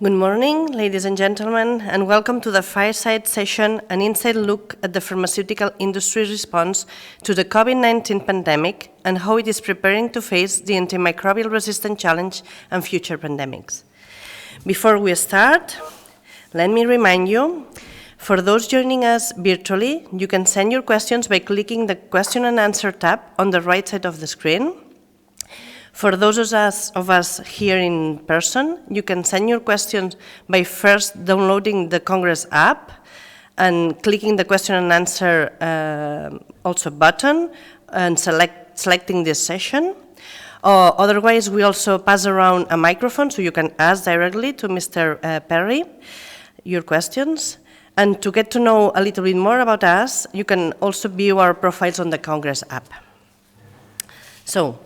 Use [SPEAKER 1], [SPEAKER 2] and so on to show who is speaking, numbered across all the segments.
[SPEAKER 1] Good morning, ladies and gentlemen, and welcome to the Fireside Session, an inside look at the pharmaceutical industry response to the COVID-19 pandemic and how it is preparing to face the antimicrobial resistance challenge and future pandemics. Before we start, let me remind you, for those joining us virtually, you can send your questions by clicking the question and answer tab on the right side of the screen. For those of us here in person, you can send your questions by first downloading the Congress app and clicking the question and answer also button and selecting this session. Otherwise, we also pass around a microphone so you can ask directly to Mr. Perry your questions. And to get to know a little bit more about us, you can also view our profiles on the Congress app. So,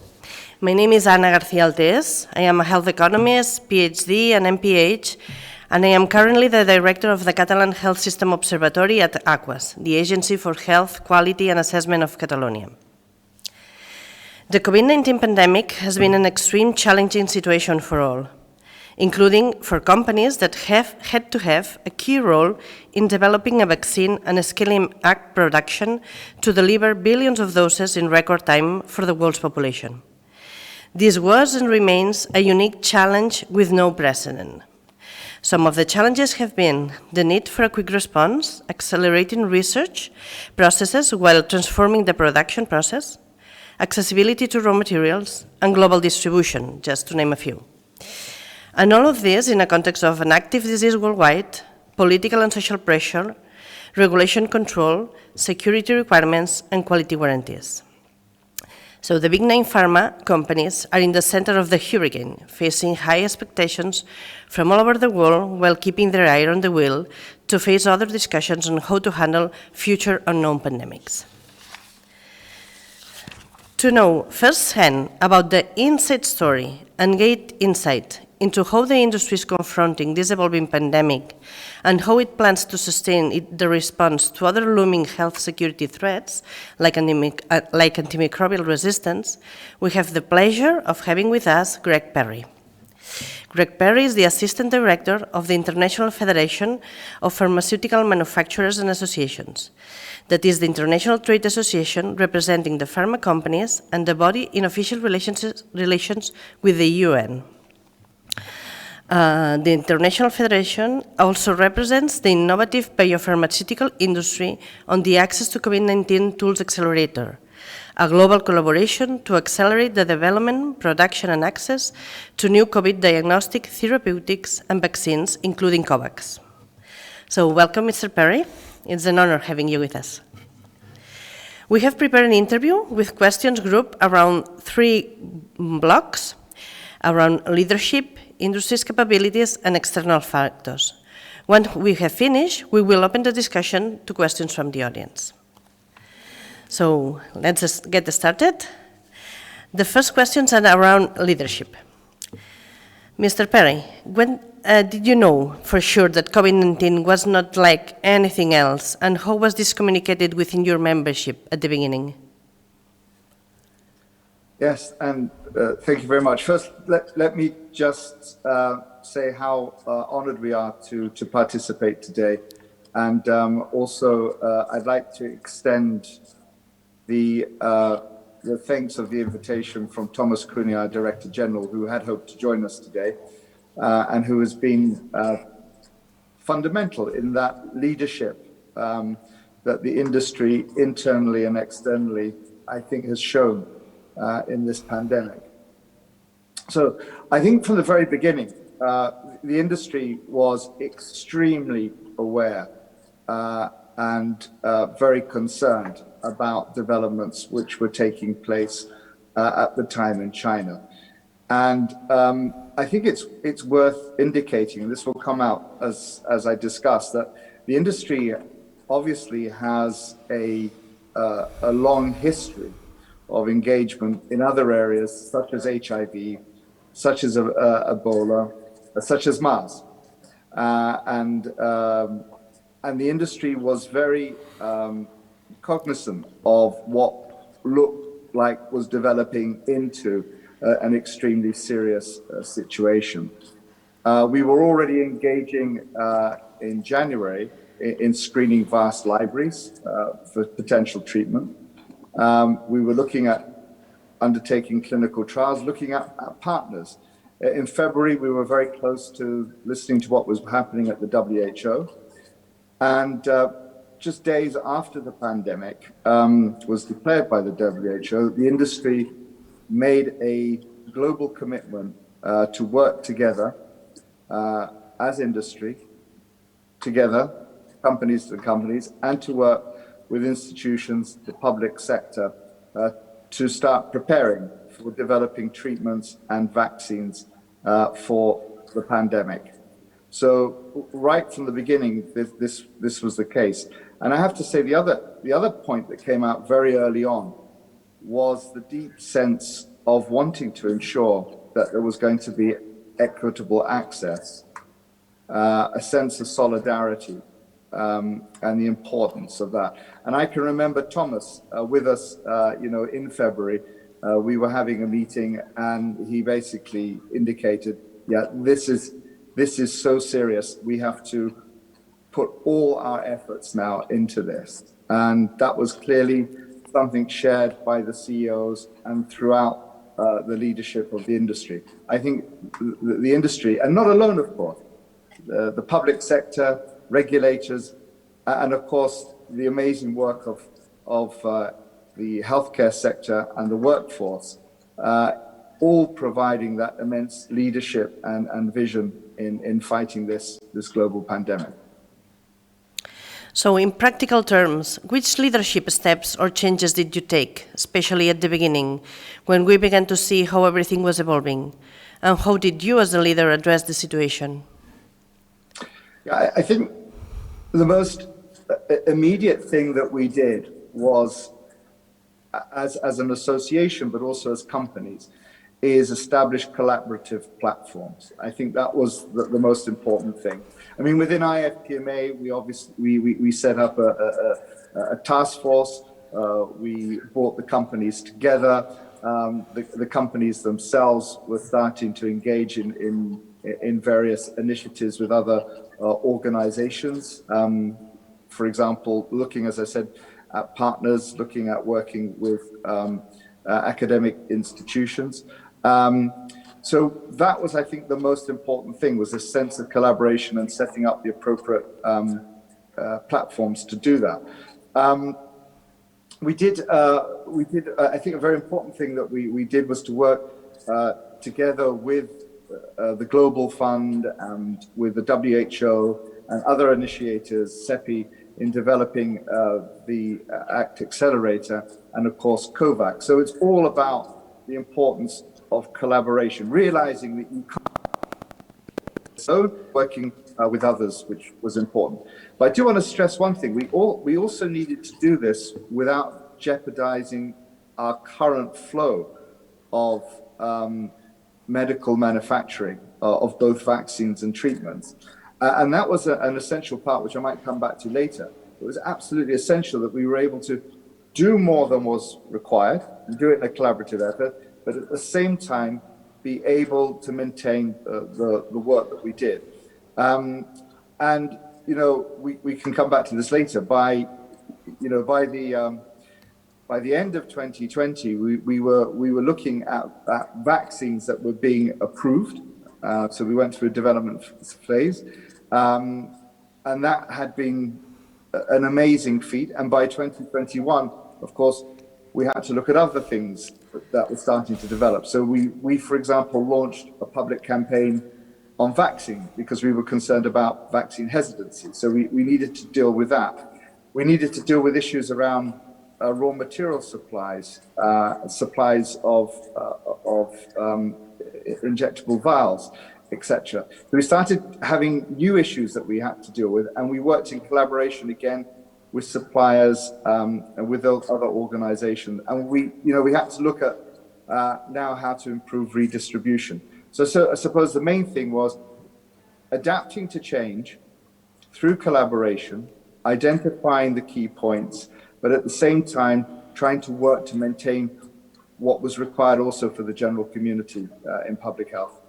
[SPEAKER 1] my name is Ana García-Altés. I am a health economist, PhD and MPH, and I am currently the director of the Catalan Health System Observatory at AQUAS, the Agency for Health, Quality and Assessment of Catalonia. The COVID-19 pandemic has been an extreme challenging situation for all, including for companies that have had to have a key role in developing a vaccine and scaling up production to deliver billions of doses in record time for the world's population. This was and remains a unique challenge with no precedent. Some of the challenges have been the need for a quick response, accelerating research processes while transforming the production process, accessibility to raw materials, and global distribution, just to name a few. And all of this in a context of an active disease worldwide, political and social pressure, regulation control, security requirements, and quality guarantees. So the big name pharma companies are in the center of the hurricane, facing high expectations from all over the world while keeping their eye on the wheel to face other discussions on how to handle future unknown pandemics. To know firsthand about the inside story and get insight into how the industry is confronting this evolving pandemic and how it plans to sustain the response to other looming health security threats like antimicrobial resistance, we have the pleasure of having with us Greg Perry. Greg Perry is the Assistant Director of the International Federation of Pharmaceutical Manufacturers and Associations. That is the international trade association representing the pharma companies and the body in official relations with the UN. The International Federation also represents the innovative biopharmaceutical industry on the Access to COVID-19 Tools Accelerator, a global collaboration to accelerate the development, production, and access to new COVID diagnostic therapeutics and vaccines, including COVAX. So welcome, Mr. Perry. It's an honor having you with us. We have prepared an interview with questions grouped around 3 blocks, around leadership, industry's capabilities, and external factors. When we have finished, we will open the discussion to questions from the audience. So let's just get started. The first questions are around leadership. Mr. Perry, when did you know for sure that COVID-19 was not like anything else, and how was this communicated within your membership at the beginning?
[SPEAKER 2] Yes, and thank you very much. First, let me just say how honored we are to participate today. And also, I'd like to extend the thanks of the invitation from Thomas Cooney, our Director General, who had hoped to join us today, and who has been fundamental in that leadership that the industry, internally and externally, I think has shown in this pandemic. So I think from the very beginning, the industry was extremely aware and very concerned about developments which were taking place at the time in China. And I think it's worth indicating, and this will come out as I discuss, that the industry obviously has a long history of engagement in other areas such as HIV, such as Ebola, such as MERS. And the industry was very cognizant of what looked like was developing into an extremely serious situation. We were already engaging in January in screening vast libraries for potential treatment. We were looking at undertaking clinical trials, looking at partners. In February, we were very close to listening to what was happening at the WHO. And just days after the pandemic was declared by the WHO, the industry made a global commitment to work together as industry, together, companies to companies, and to work with institutions, the public sector, to start preparing for developing treatments and vaccines for the pandemic. So right from the beginning, this was the case. And I have to say the other point that came out very early on was the deep sense of wanting to ensure that there was going to be equitable access, a sense of solidarity, and the importance of that. And I can remember Thomas with us, in February. We were having a meeting, and he basically indicated, "Yeah, this is so serious. We have to put all our efforts now into this." And that was clearly something shared by the CEOs and throughout the leadership of the industry. I think the industry, and not alone, of course, the public sector, regulators, and of course the amazing work of the healthcare sector and the workforce, all providing that immense leadership and vision in fighting this global pandemic.
[SPEAKER 1] So in practical terms, which leadership steps or changes did you take, especially at the beginning, when we began to see how everything was evolving? And how did you as a leader address the situation?
[SPEAKER 2] Yeah, I think the most immediate thing that we did was, as an association, but also as companies, is establish collaborative platforms. I think that was the most important thing. I mean, within IFPMA, we set up a task force. We brought the companies together. The companies themselves were starting to engage in various initiatives with other organizations. For example, looking, as I said, at partners, looking at working with academic institutions. So that was, I think, the most important thing, was a sense of collaboration and setting up the appropriate platforms to do that. We did. I think a very important thing that we did was to work together with the Global Fund and with the WHO and other initiators, CEPI, in developing the ACT Accelerator and, of course, COVAX. So it's all about the importance of collaboration, realizing that you can't, so working with others, which was important. But I do want to stress one thing. We also needed to do this without jeopardizing our current flow of medical manufacturing of both vaccines and treatments. And that was an essential part, which I might come back to later. It was absolutely essential that we were able to do more than was required, and do it in a collaborative effort, but at the same time be able to maintain the work that we did. And we can come back to this later. By the end of 2020, we were looking at vaccines that were being approved. So we went through a development phase, and that had been an amazing feat. And by 2021, of course, we had to look at other things that were starting to develop. So we, for example, launched a public campaign on vaccine because we were concerned about vaccine hesitancy. So we needed to deal with that. We needed to deal with issues around raw material supplies, supplies of injectable vials, etc. So we started having new issues that we had to deal with, and we worked in collaboration again with suppliers and with other organizations. And we had to look at now how to improve redistribution. So I suppose the main thing was adapting to change through collaboration, identifying the key points, but at the same time trying to work to maintain what was required also for the general community in public health.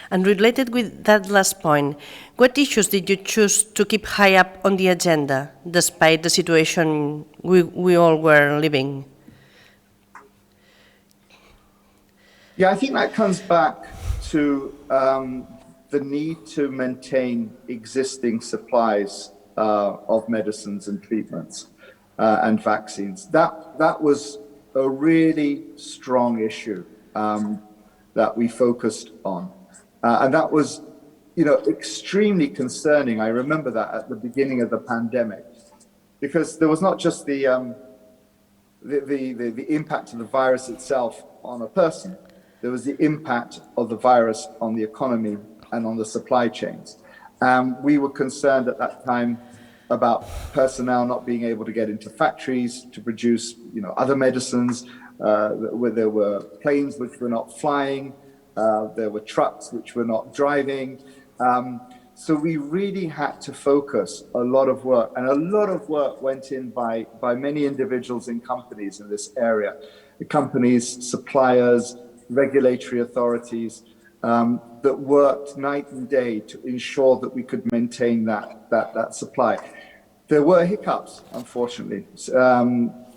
[SPEAKER 1] And related with that last point, what issues did you choose to keep high up on the agenda, despite the situation we all were living?
[SPEAKER 2] Yeah, I think that comes back to the need to maintain existing supplies of medicines and treatments and vaccines. That was a really strong issue that we focused on. And that was, extremely concerning. I remember that at the beginning of the pandemic, because there was not just the impact of the virus itself on a person. There was the impact of the virus on the economy and on the supply chains. We were concerned at that time about personnel not being able to get into factories to produce, other medicines, where there were planes which were not flying, there were trucks which were not driving. So we really had to focus a lot of work, and a lot of work went in by many individuals in companies in this area. The companies, suppliers, regulatory authorities that worked night and day to ensure that we could maintain that supply. There were hiccups, unfortunately,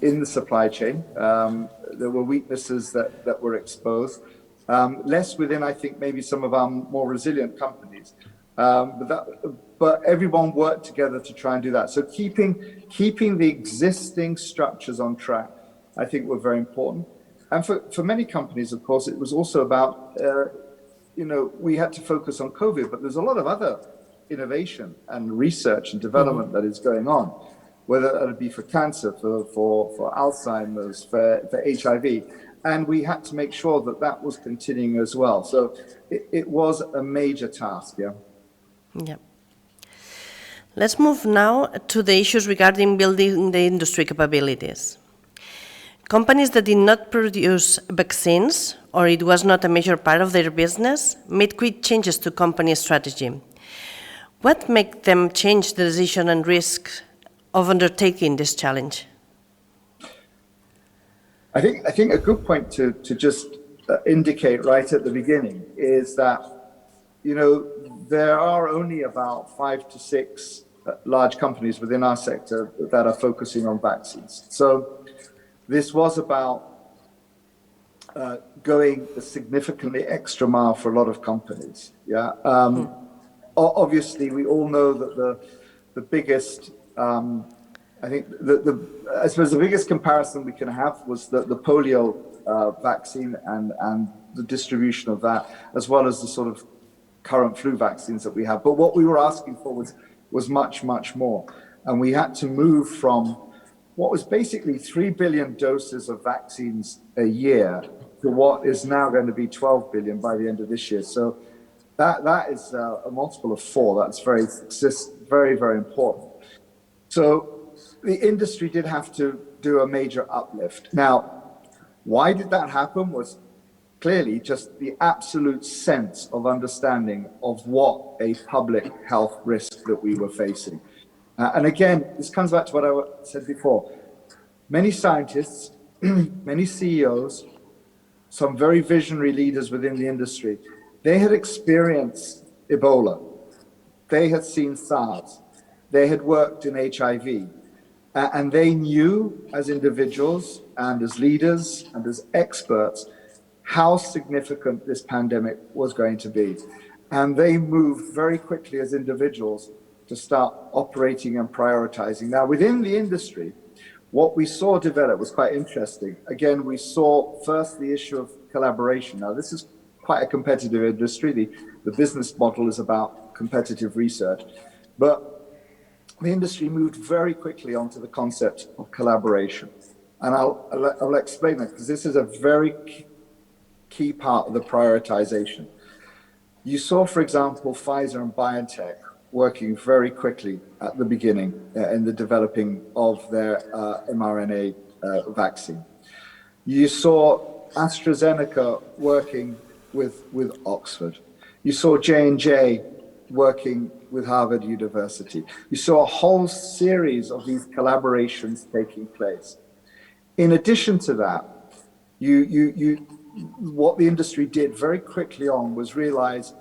[SPEAKER 2] in the supply chain. There were weaknesses that were exposed, less within, I think, maybe some of our more resilient companies. But everyone worked together to try and do that. So keeping the existing structures on track, I think, were very important. And for many companies, of course, it was also about, we had to focus on COVID, but there's a lot of other innovation and research and development that is going on, whether it be for cancer, for Alzheimer's, for HIV. And we had to make sure that was continuing as well. So it was a major task, yeah.
[SPEAKER 1] Yeah. Let's move now to the issues regarding building the industry capabilities. Companies that did not produce vaccines, or it was not a major part of their business, made quick changes to company strategy. What made them change the decision and risk of undertaking this challenge?
[SPEAKER 2] I think a good point to just indicate right at the beginning is that, there are only about 5 to 6 large companies within our sector that are focusing on vaccines. So this was about going a significantly extra mile for a lot of companies. Yeah. Obviously, we all know that the biggest, I think, I suppose the biggest comparison we can have was the polio vaccine and the distribution of that, as well as the sort of current flu vaccines that we have. But what we were asking for was much, much more. And we had to move from what was basically 3 billion doses of vaccines a year to what is now going to be 12 billion by the end of this year. So that is a multiple of 4. That's very, very important. So the industry did have to do a major uplift. Now, why did that happen was clearly just the absolute sense of understanding of what a public health risk that we were facing. And again, this comes back to what I said before. Many scientists, many CEOs, some very visionary leaders within the industry, they had experienced Ebola. They had seen SARS. They had worked in HIV. And they knew as individuals and as leaders and as experts how significant this pandemic was going to be. And they moved very quickly as individuals to start operating and prioritizing. Now, within the industry, what we saw develop was quite interesting. Again, we saw first the issue of collaboration. Now, this is quite a competitive industry. The business model is about competitive research. But the industry moved very quickly onto the concept of collaboration. And I'll explain that, because this is a very key part of the prioritization. You saw, for example, Pfizer and BioNTech working very quickly at the beginning in the developing of their mRNA vaccine. You saw AstraZeneca working with Oxford. You saw J&J working with Harvard University. You saw a whole series of these collaborations taking place. In addition to that, what the industry did very quickly on was realize,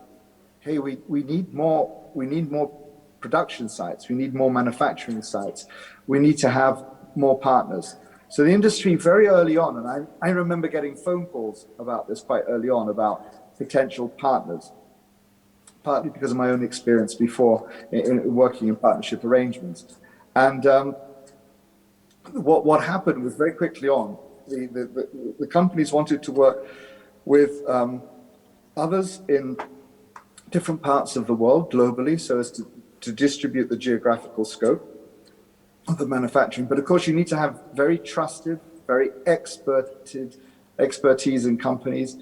[SPEAKER 2] hey, we need more production sites, we need more manufacturing sites, we need to have more partners. So the industry very early on, and I remember getting phone calls about this quite early on about potential partners, partly because of my own experience before in working in partnership arrangements. And what happened was very quickly on, the companies wanted to work with others in different parts of the world globally, so as to distribute the geographical scope of the manufacturing. But of course, you need to have very trusted, very expertise in companies,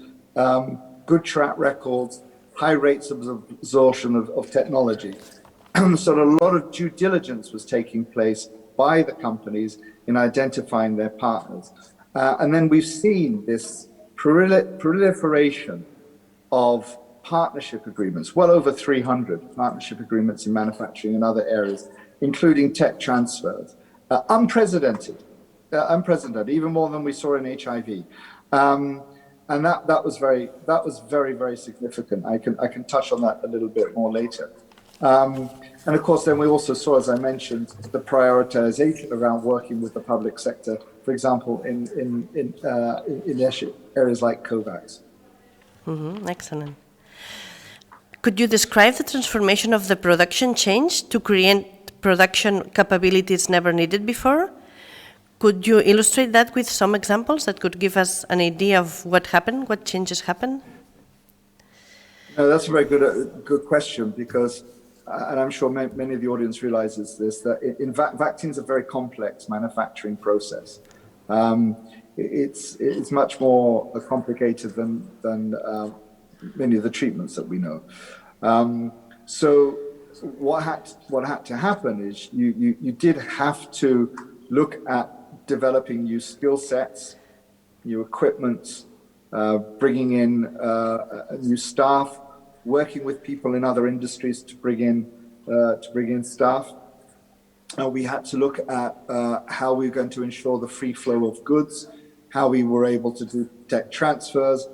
[SPEAKER 2] good track records, high rates of absorption of technology. So a lot of due diligence was taking place by the companies in identifying their partners. And then we've seen this proliferation of partnership agreements, well over 300 partnership agreements in manufacturing and other areas, including tech transfers, unprecedented, even more than we saw in HIV. And that was very, very significant. I can touch on that a little bit more later. And of course, then we also saw, as I mentioned, the prioritization around working with the public sector, for example, in areas like COVAX.
[SPEAKER 1] Excellent. Could you describe the transformation of the production change to create production capabilities never needed before? Could you illustrate that with some examples that could give us an idea of what happened, what changes happened?
[SPEAKER 2] No, that's a very good question, because, and I'm sure many of the audience realizes this, that in fact, vaccines are a very complex manufacturing process. It's much more complicated than many of the treatments that we know. So what had to happen is you did have to look at developing new skill sets, new equipment, bringing in new staff, working with people in other industries to bring in staff. We had to look at how we were going to ensure the free flow of goods, how we were able to do tech transfers.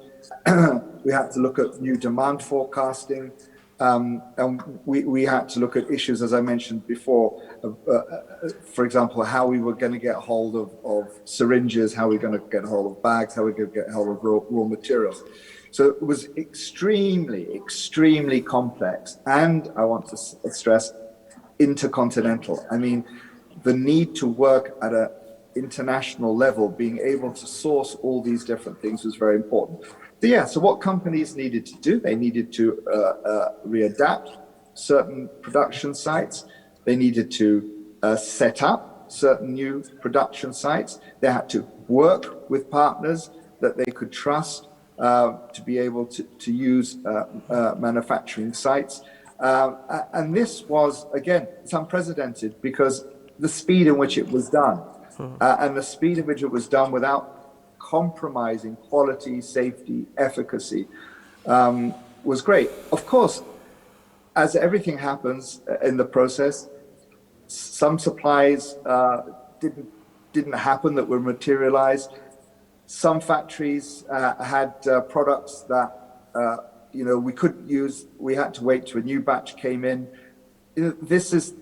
[SPEAKER 2] We had to look at new demand forecasting. And we had to look at issues, as I mentioned before, for example, how we were going to get hold of syringes, how we're going to get hold of bags, how we're going to get hold of raw materials. So it was extremely complex, and I want to stress, intercontinental. I mean, the need to work at an international level, being able to source all these different things was very important. So what companies needed to do, they needed to readapt certain production sites. They needed to set up certain new production sites. They had to work with partners that they could trust to be able to use manufacturing sites. And this was, again, it's unprecedented because the speed in which it was done, and the speed in which it was done without compromising quality, safety, efficacy, was great. Of course, as everything happens in the process, some supplies didn't happen that were materialized. Some factories had products that we couldn't use. We had to wait till a new batch came in. This is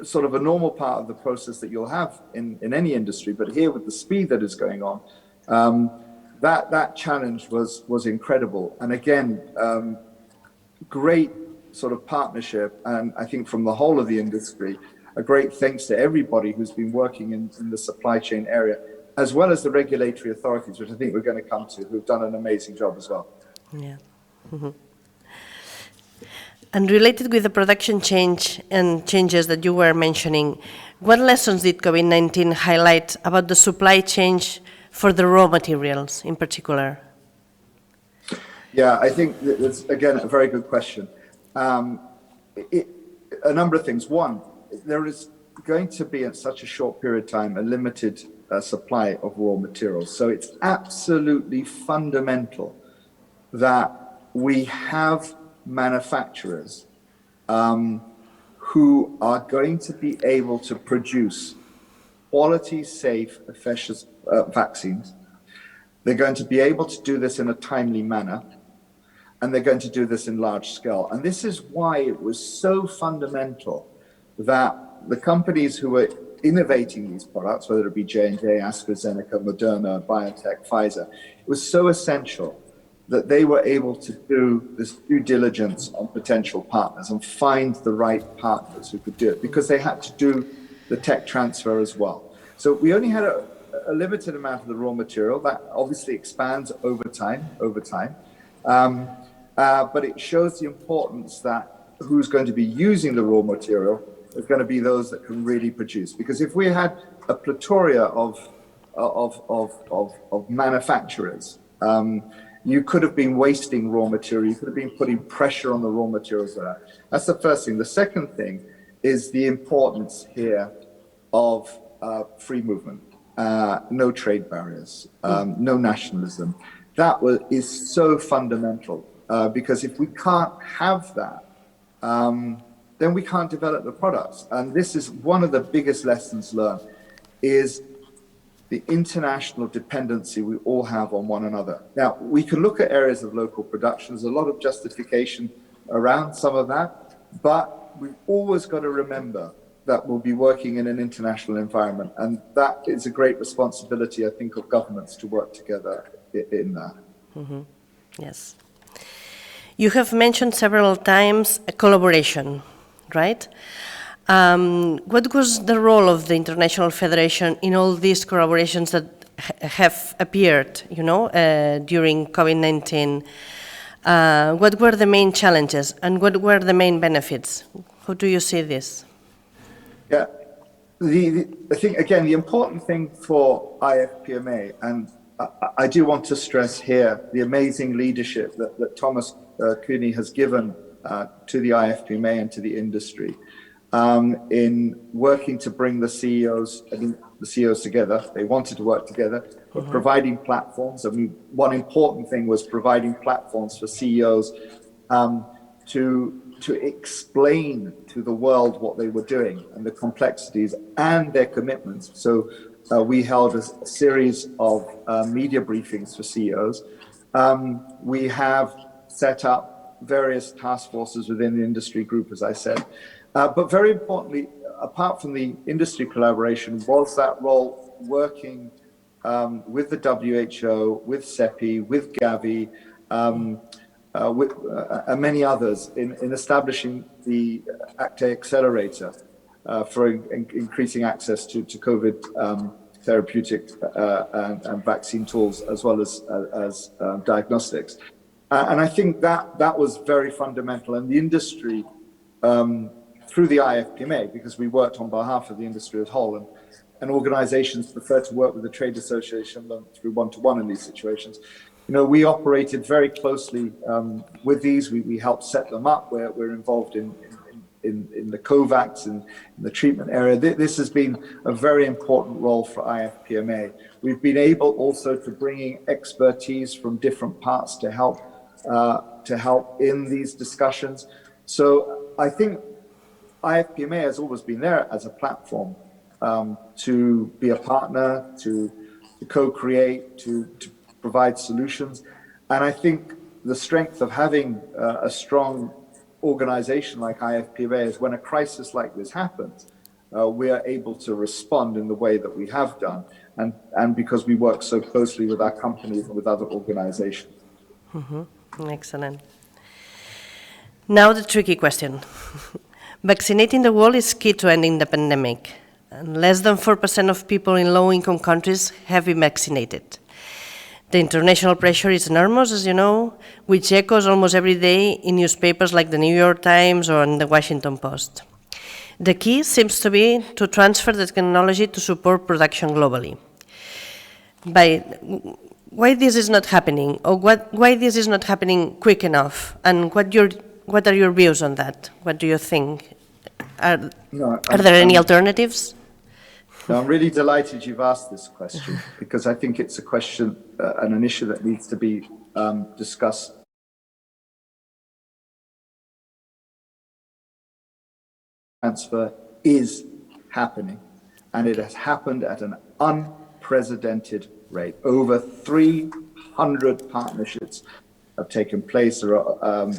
[SPEAKER 2] sort of a normal part of the process that you'll have in any industry, but here with the speed that is going on, that challenge was incredible. And again, great sort of partnership, and I think from the whole of the industry, a great thanks to everybody who's been working in the supply chain area, as well as the regulatory authorities, which I think we're going to come to, who've done an amazing job as well.
[SPEAKER 1] Yeah. Mm-hmm. And related with the production change and changes that you were mentioning, what lessons did COVID-19 highlight about the supply chain for the raw materials in particular?
[SPEAKER 2] Yeah, I think that's, again, a very good question. A number of things. One, there is going to be, in such a short period of time, a limited supply of raw materials. So it's absolutely fundamental that we have manufacturers who are going to be able to produce quality, safe, efficacious vaccines They're going to be able to do this in a timely manner, and they're going to do this in large scale. And this is why it was so fundamental that the companies who were innovating these products, whether it be J&J, AstraZeneca, Moderna, BioNTech, Pfizer, it was so essential that they were able to do this due diligence on potential partners and find the right partners who could do it, because they had to do the tech transfer as well. So we only had a limited amount of the raw material. That obviously expands over time. But it shows the importance that who's going to be using the raw material is going to be those that can really produce. Because if we had a plethora of manufacturers, you could have been wasting raw material. You could have been putting pressure on the raw materials there. That's the first thing. The second thing is the importance here of free movement, no trade barriers, no nationalism. That is so fundamental, because if we can't have that, then we can't develop the products. And this is one of the biggest lessons learned, is the international dependency we all have on one another. Now, we can look at areas of local production. There's a lot of justification around some of that, but we've always got to remember that we'll be working in an international environment. And that is a great responsibility, I think, of governments to work together in that.
[SPEAKER 1] Mm-hmm. Yes. You have mentioned several times a collaboration, right? What was the role of the International Federation in all these collaborations that have appeared, during COVID-19? What were the main challenges and what were the main benefits? How do you see this?
[SPEAKER 2] Yeah, I think, again, the important thing for IFPMA, and I do want to stress here the amazing leadership that Thomas Cooney has given to the IFPMA and to the industry in working to bring the CEOs together. They wanted to work together, but providing platforms. I mean, one important thing was providing platforms for CEOs to explain to the world what they were doing and the complexities and their commitments. So we held a series of media briefings for CEOs. We have set up various task forces within the industry group, as I said. But very importantly, apart from the industry collaboration, was that role working with the WHO, with CEPI, with Gavi, with many others in establishing the ACTE accelerator for increasing access to COVID therapeutic and vaccine tools, as well as diagnostics. And I think that was very fundamental. And the industry, through the IFPMA, because we worked on behalf of the industry as a whole, and organizations prefer to work with the trade association through one-to-one in these situations. We operated very closely with these. We helped set them up. We're involved in the COVAX and in the treatment area. This has been a very important role for IFPMA. We've been able also to bring in expertise from different parts to help in these discussions. So I think IFPMA has always been there as a platform to be a partner, to co-create, to provide solutions. And I think the strength of having a strong organization like IFPMA is when a crisis like this happens, we are able to respond in the way that we have done, and because we work so closely with our companies and with other organizations.
[SPEAKER 1] Mm-hmm. Excellent. Now the tricky question. Vaccinating the world is key to ending the pandemic. And less than 4% of people in low-income countries have been vaccinated. The international pressure is enormous, as you know, which echoes almost every day in newspapers like the New York Times or in the Washington Post. The key seems to be to transfer the technology to support production globally. Why this is not happening, or why this is not happening quick enough, and what are your views on that? What do you think? Are there any alternatives?
[SPEAKER 2] No, I'm really delighted you've asked this question, because I think it's a question and an issue that needs to be discussed. Transfer is happening, and it has happened at an unprecedented rate. Over 300 partnerships have taken place. There are,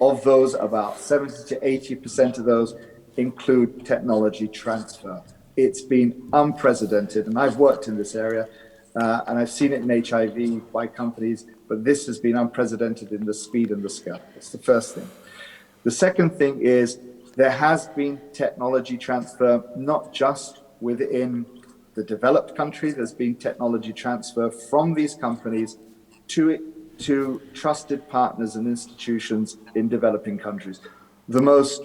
[SPEAKER 2] of those, about 70 to 80% of those include technology transfer. It's been unprecedented, and I've worked in this area, and I've seen it in HIV by companies, but this has been unprecedented in the speed and the scale. That's the first thing. The second thing is there has been technology transfer, not just within the developed country. There's been technology transfer from these companies to trusted partners and institutions in developing countries. The most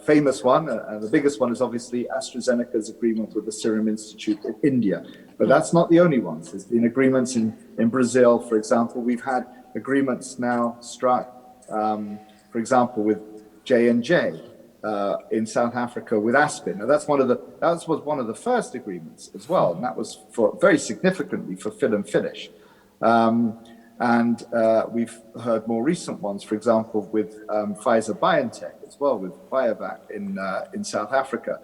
[SPEAKER 2] famous one, and the biggest one, is obviously AstraZeneca's agreement with the Serum Institute of India. But that's not the only ones. There's been agreements in Brazil, for example. We've had agreements now struck, for example, with J&J in South Africa with Aspen. Now that was one of the first agreements as well, and that was very significantly for fill and finish. And we've heard more recent ones, for example, with Pfizer-BioNTech as well, with Biovac in South Africa.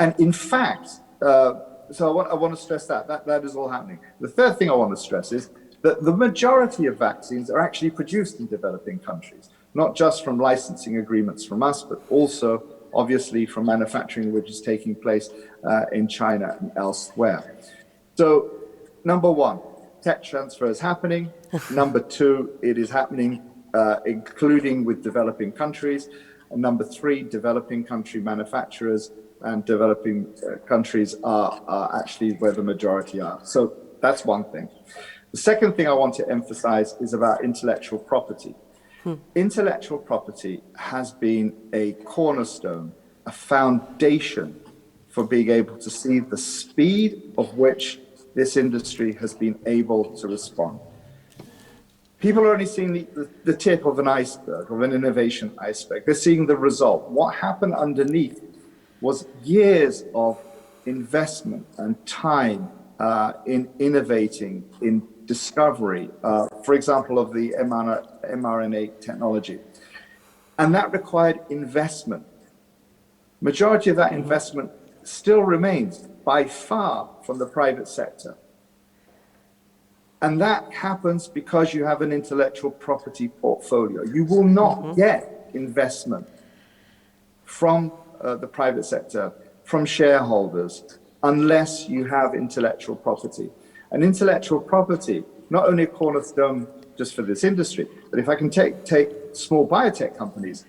[SPEAKER 2] And in fact, so I want to stress that is all happening. The third thing I want to stress is that the majority of vaccines are actually produced in developing countries, not just from licensing agreements from us, but also obviously from manufacturing, which is taking place in China and elsewhere. So number one, tech transfer is happening. Number two, it is happening including with developing countries. And number three, developing country manufacturers and developing countries are actually where the majority are. So that's one thing. The second thing I want to emphasize is about intellectual property. Intellectual property has been a cornerstone, a foundation for being able to see the speed of which this industry has been able to respond. People are only seeing the tip of an iceberg, of an innovation iceberg. They're seeing the result. What happened underneath was years of investment and time in innovating, in discovery, for example, of the mRNA technology. And that required investment. Majority of that investment still remains by far from the private sector. And that happens because you have an intellectual property portfolio. You will not get investment from the private sector, from shareholders, unless you have intellectual property. And intellectual property, not only a cornerstone just for this industry, but if I can take small biotech companies,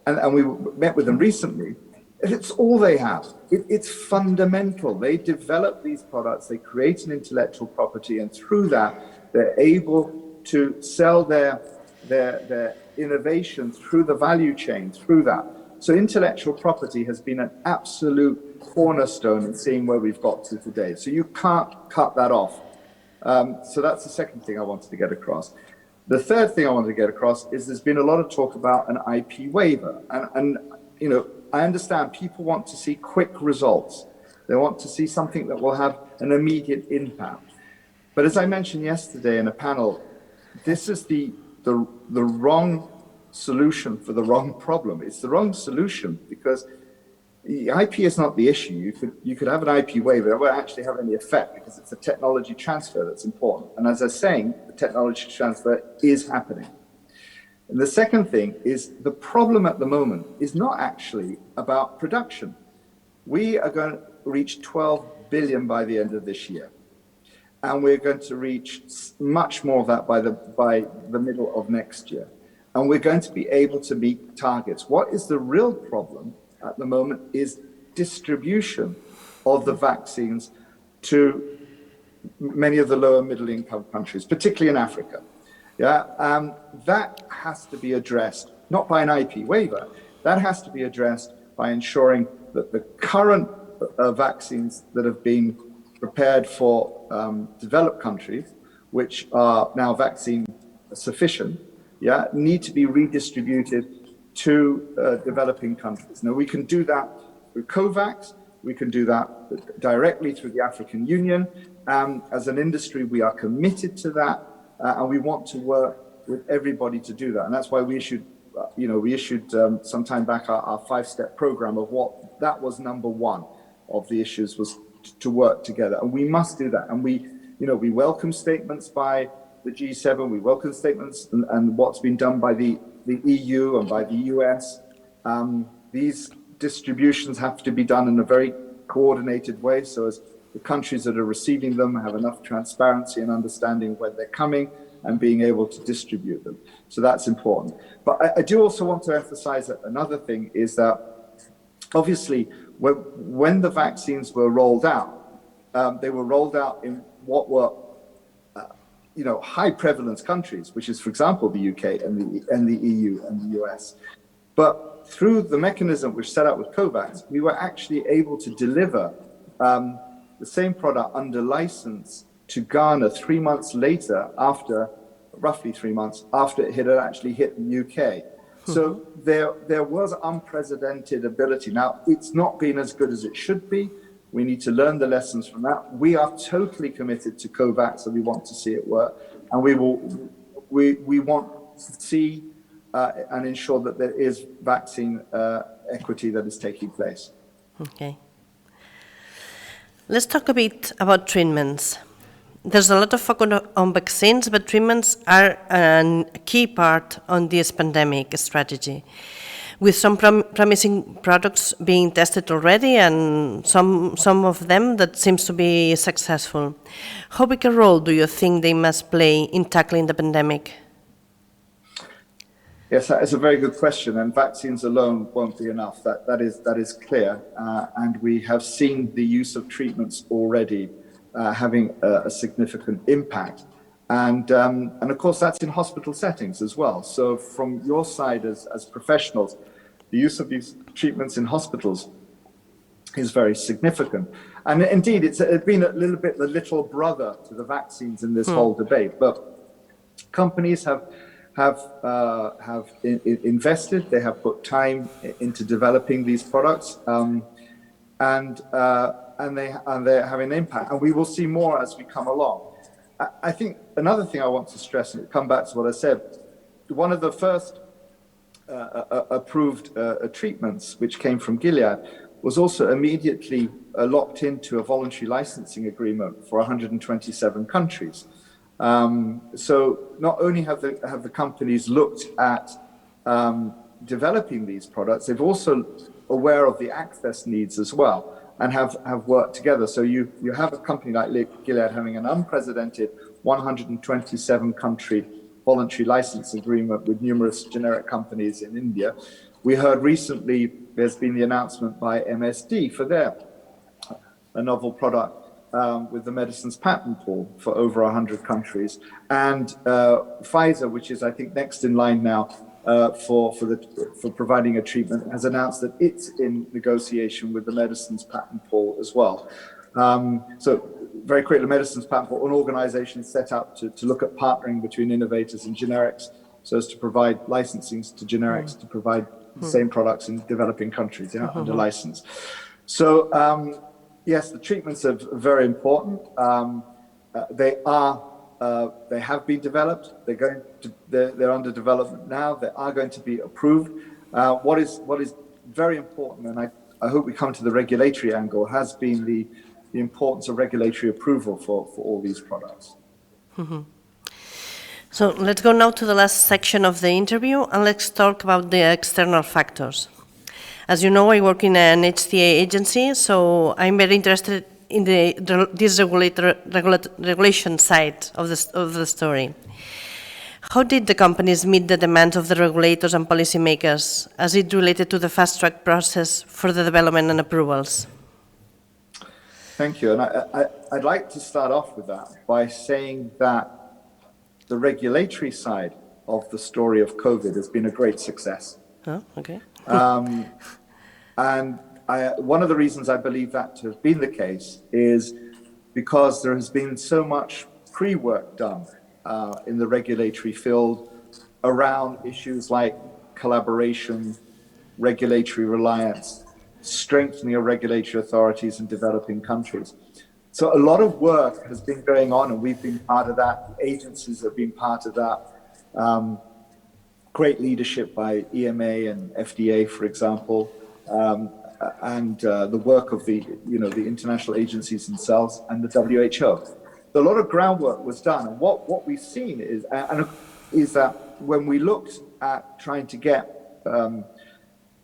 [SPEAKER 2] and we met with them recently, it's all they have. It's fundamental. They develop these products, they create an intellectual property, and through that, they're able to sell their innovation through the value chain, through that. So intellectual property has been an absolute cornerstone in seeing where we've got to today. So you can't cut that off. So that's the second thing I wanted to get across. The third thing I wanted to get across is there's been a lot of talk about an IP waiver. And you know, I understand people want to see quick results. They want to see something that will have an immediate impact. But as I mentioned yesterday in a panel, this is the wrong solution for the wrong problem. It's the wrong solution because the IP is not the issue. You could have an IP waiver that won't actually have any effect because it's a technology transfer that's important. And as I was saying, the technology transfer is happening. And the second thing is the problem at the moment is not actually about production. We are going to reach 12 billion by the end of this year. And we're going to reach much more of that by the middle of next year. And we're going to be able to meet targets. What is the real problem at the moment is distribution of the vaccines to many of the lower middle income countries, particularly in Africa. That has to be addressed, not by an IP waiver, that has to be addressed by ensuring that the current vaccines that have been prepared for developed countries, which are now vaccine sufficient, need to be redistributed to developing countries. Now, we can do that through COVAX, we can do that directly through the African Union. As an industry, we are committed to that, and we want to work with everybody to do that. And that's why we issued, some time back our 5-step program of what that was number one of the issues was to work together. And we must do that. And we welcome statements by the G7, we welcome statements and what's been done by the EU and by the US. These distributions have to be done in a very coordinated way, so as the countries that are receiving them have enough transparency and understanding when they're coming and being able to distribute them. So that's important. But I do also want to emphasize that another thing is that obviously when the vaccines were rolled out, they were rolled out in what were high prevalence countries, which is, for example, the UK and the EU and the US. But through the mechanism which set up with COVAX, we were actually able to deliver the same product under license to Ghana 3 months later, roughly 3 months after it had actually hit the UK. So there was unprecedented ability. Now, it's not been as good as it should be. We need to learn the lessons from that. We are totally committed to COVAX and we want to see it work. And we want to see and ensure that there is vaccine equity that is taking place.
[SPEAKER 1] Okay. Let's talk a bit about treatments. There's a lot of focus on vaccines, but treatments are a key part on this pandemic strategy, with some promising products being tested already and some of them that seems to be successful. How big a role do you think they must play in tackling the pandemic?
[SPEAKER 2] Yes, that is a very good question, and vaccines alone won't be enough. That is clear, and we have seen the use of treatments already having a significant impact, and of course that's in hospital settings as well. So from your side as professionals, the use of these treatments in hospitals is very significant, and indeed it's been a little bit the little brother to the vaccines in this whole debate. But companies have invested, they have put time into developing these products, and they're having an impact, and we will see more as we come along. I think another thing I want to stress, and come back to what I said, one of the first approved treatments which came from Gilead was also immediately locked into a voluntary licensing agreement for 127 countries. So not only have the companies looked at developing these products, they've also aware of the access needs as well and have worked together. So you have a company like Gilead having an unprecedented 127 country voluntary license agreement with numerous generic companies in India. We heard recently there's been the announcement by MSD for a novel product with the medicines patent pool for over 100 countries, and Pfizer, which is I think next in line now for providing a treatment, has announced that it's in negotiation with the medicines patent pool as well. So very quickly, medicines patent pool, an organization set up to look at partnering between innovators and generics, so as to provide licensings to generics to provide the same products in developing countries under license. So yes, the treatments are very important. They have been developed. They're under development now. They are going to be approved. What is very important, and I hope we come to the regulatory angle, has been the importance of regulatory approval for all these products.
[SPEAKER 1] Mm-hmm. So let's go now to the last section of the interview, and let's talk about the external factors. As you know, I work in an HTA agency, so I'm very interested in this regulation side of the story. How did the companies meet the demands of the regulators and policymakers as it related to the fast-track process for the development and approvals?
[SPEAKER 2] Thank you. And I'd like to start off with that by saying that the regulatory side of the story of COVID has been a great success.
[SPEAKER 1] Oh, okay.
[SPEAKER 2] And one of the reasons I believe that to have been the case is because there has been so much pre-work done in the regulatory field around issues like collaboration, regulatory reliance, strengthening of regulatory authorities in developing countries. So a lot of work has been going on, and we've been part of that. Agencies have been part of that. Great leadership by EMA and FDA, for example. the work of the international agencies themselves and the WHO. So a lot of groundwork was done, and what we've seen is that when we looked at trying to get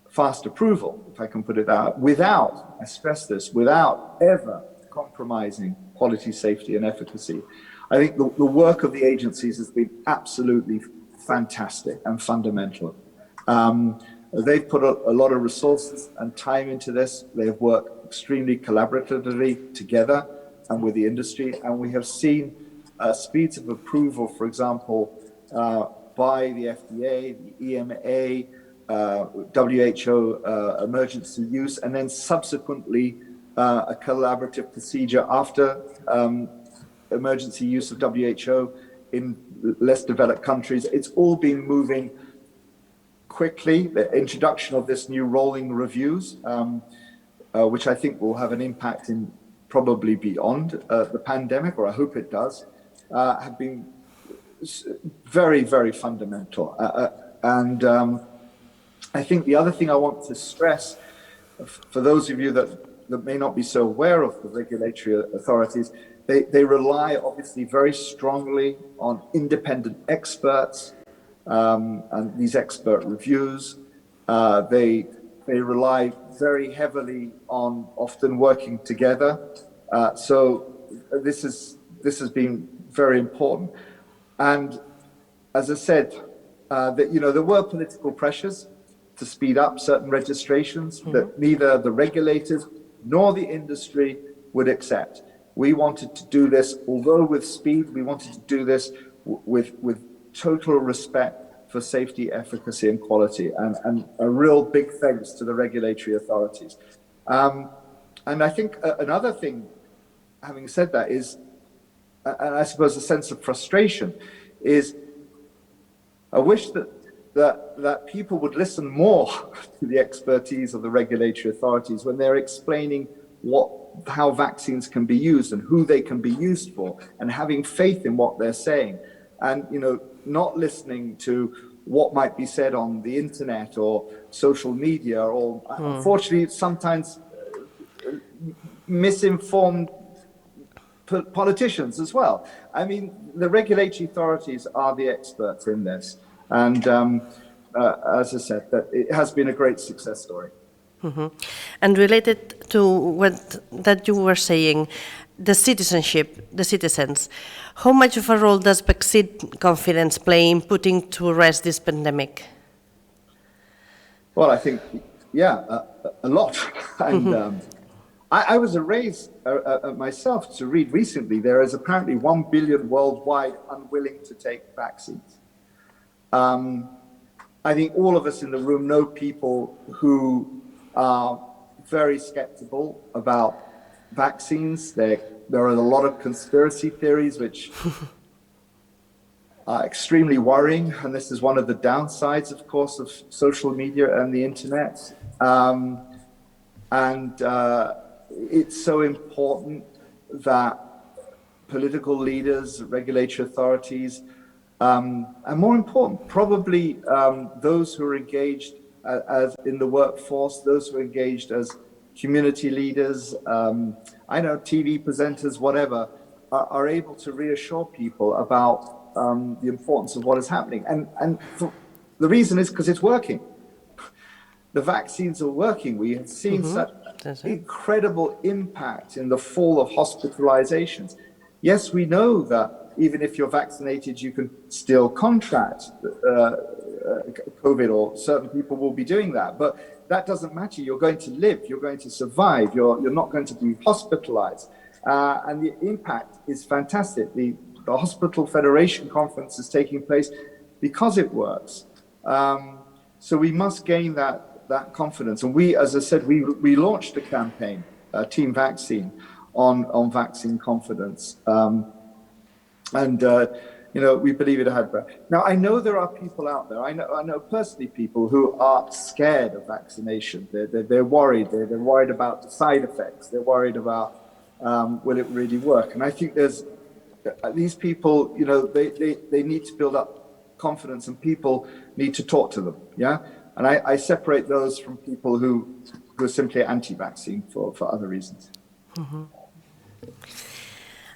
[SPEAKER 2] fast approval, if I can put it that, without, I stress this, without ever compromising quality, safety, and efficacy, I think the work of the agencies has been absolutely fantastic and fundamental. They've put a lot of resources and time into this. They've worked extremely collaboratively together and with the industry, and we have seen speeds of approval, for example, by the FDA, the EMA, WHO emergency use, and then subsequently a collaborative procedure after emergency use of WHO in less developed countries. It's all been moving quickly. The introduction of this new rolling reviews, which I think will have an impact in probably beyond the pandemic, or I hope it does, have been very, very fundamental. I think the other thing I want to stress, for those of you that may not be so aware of the regulatory authorities, they rely obviously very strongly on independent experts and these expert reviews. They rely very heavily on often working together. So this has been very important. And as I said, there were political pressures to speed up certain registrations that neither the regulators nor the industry would accept. We wanted to do this, although with speed, we wanted to do this with total respect for safety, efficacy, and quality, and a real big thanks to the regulatory authorities. And I think another thing, having said that, is, and I suppose a sense of frustration, is I wish that people would listen more to the expertise of the regulatory authorities when they're explaining how vaccines can be used and who they can be used for, and having faith in what they're saying, and not listening to what might be said on the internet or social media, or unfortunately sometimes misinformed politicians as well. I mean, the regulatory authorities are the experts in this, and as I said, that it has been a great success story.
[SPEAKER 1] And related to what that you were saying, the citizenship, the citizens, how much of a role does vaccine confidence play in putting to rest this pandemic?
[SPEAKER 2] Well, I think, a lot. And I was amazed myself to read recently, there is apparently 1 billion worldwide unwilling to take vaccines. I think all of us in the room know people who are very skeptical about vaccines. There are a lot of conspiracy theories which are extremely worrying, and this is one of the downsides, of course, of social media and the internet. It's so important that political leaders, regulatory authorities, and more important, probably those who are engaged as in the workforce, those who are engaged as community leaders, TV presenters, whatever, are able to reassure people about the importance of what is happening. And the reason is because it's working. The vaccines are working. We have seen such incredible impact in the fall of hospitalizations. Yes, we know that even if you're vaccinated, you can still contract COVID, or certain people will be doing that. But that doesn't matter. You're going to live. You're going to survive. You're not going to be hospitalized. And the impact is fantastic. The Hospital Federation Conference is taking place because it works. So we must gain that confidence. And we, as I said, we launched a campaign, Team Vaccine, on vaccine confidence. We believe it had. Now, I know there are people out there. I know personally people who are scared of vaccination. They're worried. They're worried about the side effects. They're worried about will it really work? And I think there's these people. They need to build up confidence, and people need to talk to them. Yeah. And I separate those from people who who are simply anti-vaccine for other reasons.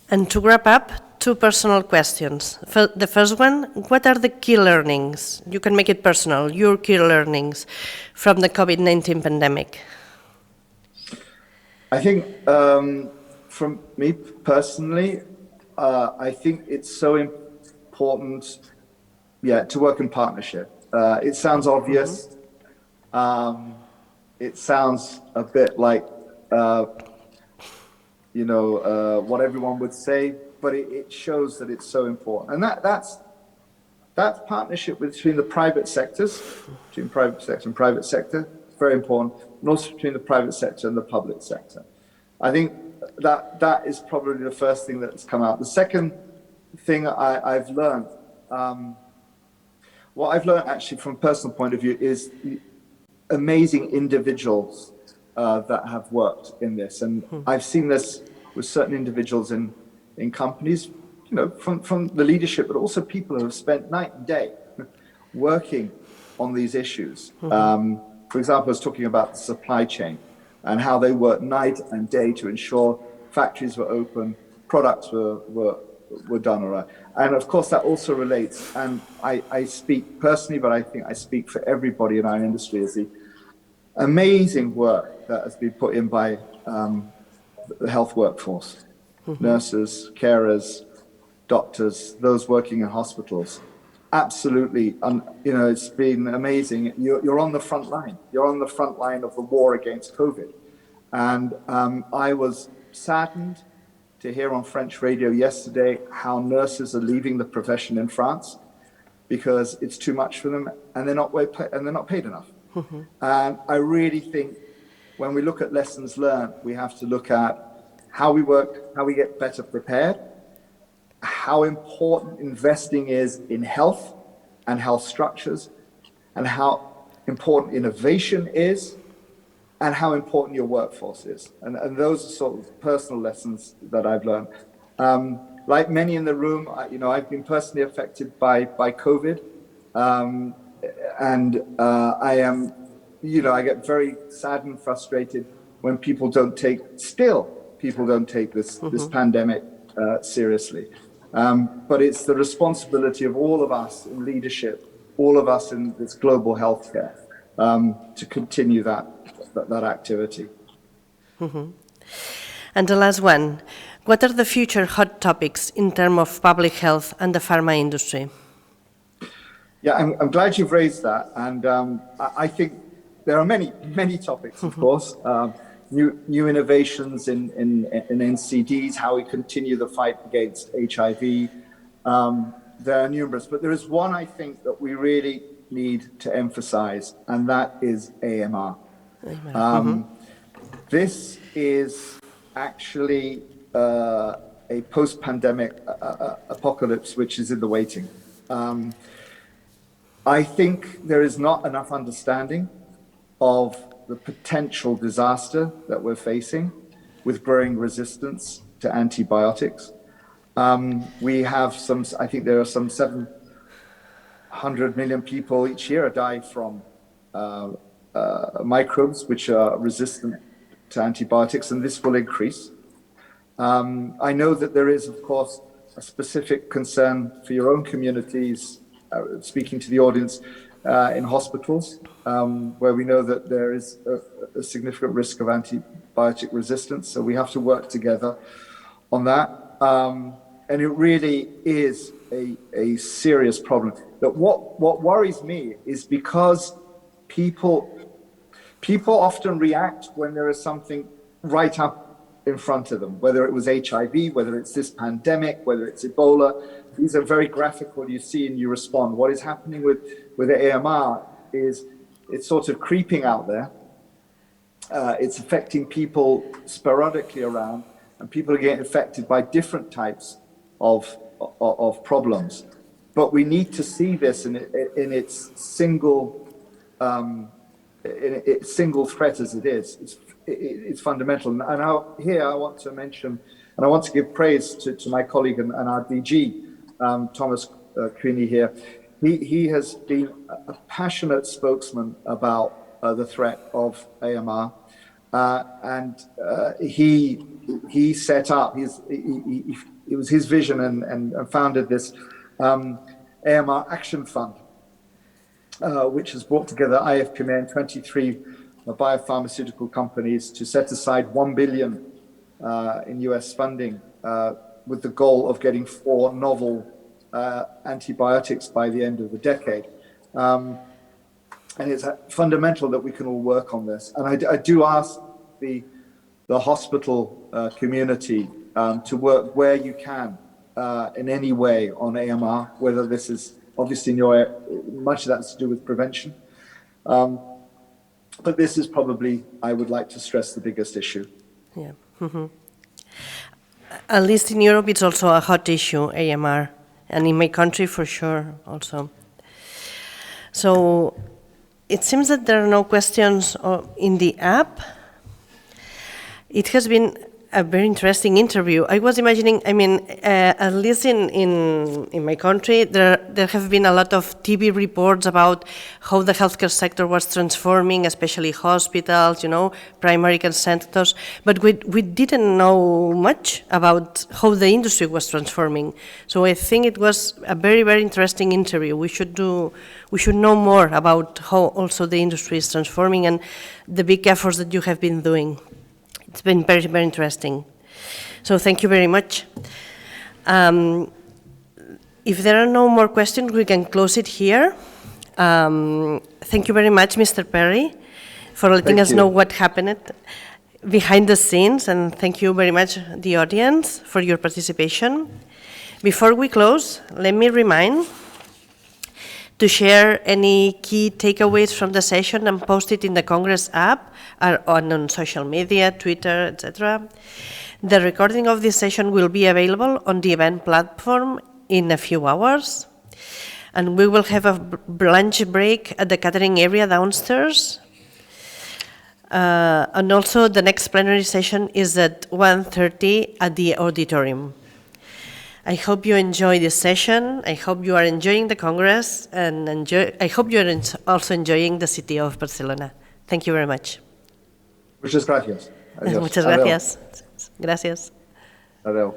[SPEAKER 1] And to wrap up, two personal questions. The first one, what are the key learnings? You can make it personal, your key learnings from the COVID-19 pandemic.
[SPEAKER 2] I think from me personally, I think it's so important, to work in partnership. It sounds obvious. It sounds a bit like, what everyone would say, but it shows that it's so important. And that's partnership between the private sectors, between private sector and private sector, very important, and also between the private sector and the public sector. I think that is probably the first thing that's come out. The second thing I've learned, what I've learned actually from a personal point of view is the amazing individuals that have worked in this. And I've seen this with certain individuals in companies, from the leadership, but also people who have spent night and day working on these issues. For example, I was talking about the supply chain and how they worked night and day to ensure factories were open, products were done all right. And of course, that also relates, and I speak personally, but I think I speak for everybody in our industry, is the amazing work that has been put in by the health workforce, nurses, carers, doctors, those working in hospitals. Absolutely, it's been amazing. You're on the front line. You're on the front line of the war against COVID. And I was saddened to hear on French radio yesterday how nurses are leaving the profession in France because it's too much for them and they're not paid enough. And I really think when we look at lessons learned, we have to look at how we work, how we get better prepared, how important investing is in health and health structures, and how important innovation is, and how important your workforce is. And those are sort of personal lessons that I've learned. Like many in the room, I've been personally affected by COVID. I am, I get very sad and frustrated when people don't take this pandemic seriously. But it's the responsibility of all of us in leadership, all of us in this global healthcare, to continue that activity.
[SPEAKER 1] And the last one, what are the future hot topics in terms of public health and the pharma industry?
[SPEAKER 2] Yeah, I'm glad you've raised that. And I think there are many topics, of course. New innovations in NCDs, how we continue the fight against HIV. There are numerous, but there is one I think that we really need to emphasize, and that is AMR. This is actually a post-pandemic apocalypse which is in the waiting. I think there is not enough understanding of the potential disaster that we're facing with growing resistance to antibiotics. We have I think there are some 700 million people each year die from microbes which are resistant to antibiotics, and this will increase. I know that there is, of course, a specific concern for your own communities, speaking to the audience, in hospitals, where we know that there is a significant risk of antibiotic resistance. So we have to work together on that. And it really is a serious problem. But what worries me is because people often react when there is something right up in front of them, whether it was HIV, whether it's this pandemic, whether it's Ebola. These are very graphical. You see and you respond. What is happening with the AMR is it's sort of creeping out there. It's affecting people sporadically around, and people are getting affected by different types of problems. But we need to see this in its single threat as it is. It's fundamental. And here I want to mention, and I want to give praise to my colleague and our DG, Thomas Queenie here. He has been a passionate spokesman about the threat of AMR. He set up, it was his vision and founded this AMR Action Fund, which has brought together IFPME and 23 biopharmaceutical companies to set aside $1 billion in US funding with the goal of getting 4 novel antibiotics by the end of the decade. And it's fundamental that we can all work on this. And I do ask the hospital community to work where you can in any way on AMR, whether this is obviously in your area, much of that's to do with prevention. But this is probably, I would like to stress, the biggest issue.
[SPEAKER 1] Yeah. Mm-hmm. At least in Europe, it's also a hot issue, AMR, and in my country for sure also. So it seems that there are no questions in the app. It has been a very interesting interview. I was imagining, at least in my country, there have been a lot of TV reports about how the healthcare sector was transforming, especially hospitals, primary care centers, but we didn't know much about how the industry was transforming. So I think it was a very, very interesting interview. We should know more about how also the industry is transforming and the big efforts that you have been doing. It's been very, very interesting. So thank you very much. If there are no more questions, we can close it here. Thank you very much, Mr. Perry, for letting us know what happened behind the scenes, and thank you very much, the audience, for your participation. Before we close, let me remind to share any key takeaways from the session and post it in the Congress app or on social media, Twitter, etc. The recording of this session will be available on the event platform in a few hours. And we will have a lunch break at the catering area downstairs. And also the next plenary session is at 1:30 at the auditorium. I hope you enjoy this session. I hope you are enjoying the Congress, and I hope you are also enjoying the city of Barcelona. Thank you very much.
[SPEAKER 2] Muchas gracias. Adiós.
[SPEAKER 1] Muchas gracias. Gracias.
[SPEAKER 2] Adiós.